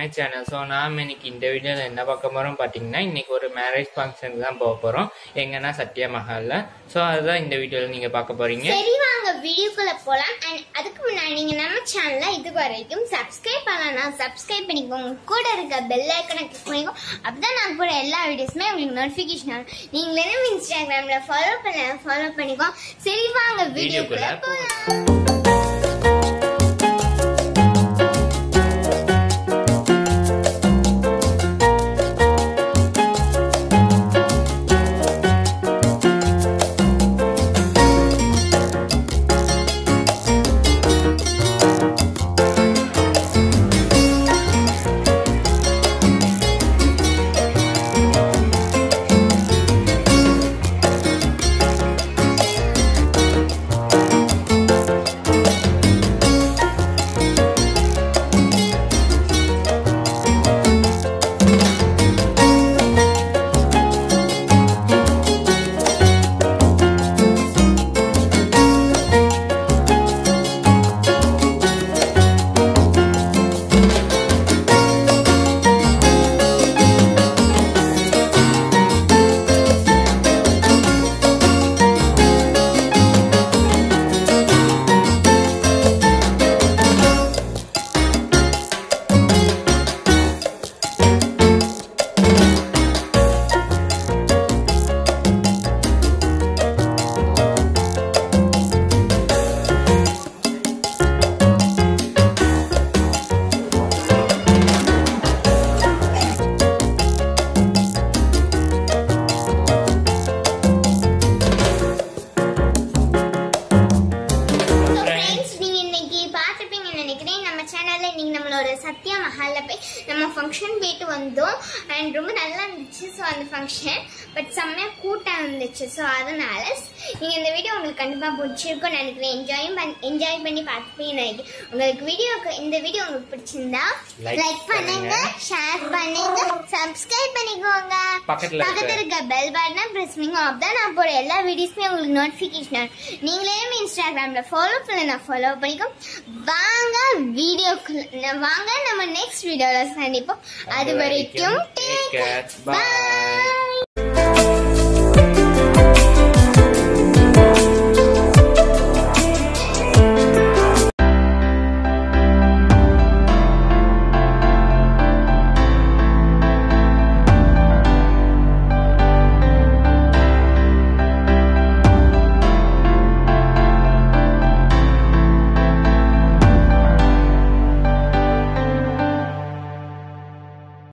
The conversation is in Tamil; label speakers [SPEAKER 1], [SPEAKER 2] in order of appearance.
[SPEAKER 1] My channel. ஸோ நாம இன்னைக்கு இந்த வீடியோவில் என்ன பார்க்க போகிறோம் பார்த்தீங்கன்னா, இன்னைக்கு ஒரு மேரேஜ் ஃபங்க்ஷனுக்கு தான் போக போகிறோம். எங்கன்னா சத்யா மஹாலில். ஸோ அதுதான் இந்த வீடியோவில் நீங்கள் பார்க்க போகிறீங்க.
[SPEAKER 2] சரி வாங்க வீடியோக்குள்ள போகலாம். அண்ட் அதுக்கு முன்னாடி நீங்கள் நம்ம சேனலை இது வரைக்கும் சப்ஸ்கிரைப் பண்ணலாம், சப்ஸ்கிரைப் பண்ணிக்கோங்க. கூட இருக்க பெல் ஐக்கனை கிளிக் பண்ணிக்கோங்க. அப்பதான் நான் போகிற எல்லா வீடியோஸுமே உங்களுக்கு நோட்டிஃபிகேஷன் ஆகும். நீங்களே இன்ஸ்டாகிராமில் ஃபாலோ பண்ணிக்கோங்க. சரி வாங்க வீடியோக்குள்ள போகலாம். சத்யா மஹால்ல போய் நம்ம ஃபங்க்ஷன் போயிட்டு வந்தோம். அண்ட் ரொம்ப நல்லா இருந்துச்சு. ஸோ அந்த ஃபங்க்ஷன் பட் செம்மையா கூட்டம் இருந்துச்சு. ஸோ அதனால நீங்க இந்த வீடியோ உங்களுக்கு கண்டிப்பா பிடிச்சிருக்கும்னு நினைக்கிறேன். என்ஜாய் பண்ணி பார்த்துப்பீங்க நினைக்கிறேன். உங்களுக்கு இந்த வீடியோ உங்களுக்கு பிடிச்சிருந்தா லைக் பண்ணுங்க, ஷேர் பண்ணுங்க, சப்ஸ்கிரைப் பண்ணிக்கோங்க. பக்கத்துல இருக்க பெல் பட்டனை பிரஸ் பண்ணுங்க. அப்பதான் நான் போற எல்லா வீடியோஸுமே உங்களுக்கு நோட்டிபிகேஷன். நீங்களே இன்ஸ்டாகிராம்ல ஃபாலோ பண்ணிக்கோ. வாங்க வீடியோக்குள்ள வாங்க, நம்ம நெக்ஸ்ட் வீடியோல சந்திப்போம். அது வரைக்கும் டேக் கேர், பை.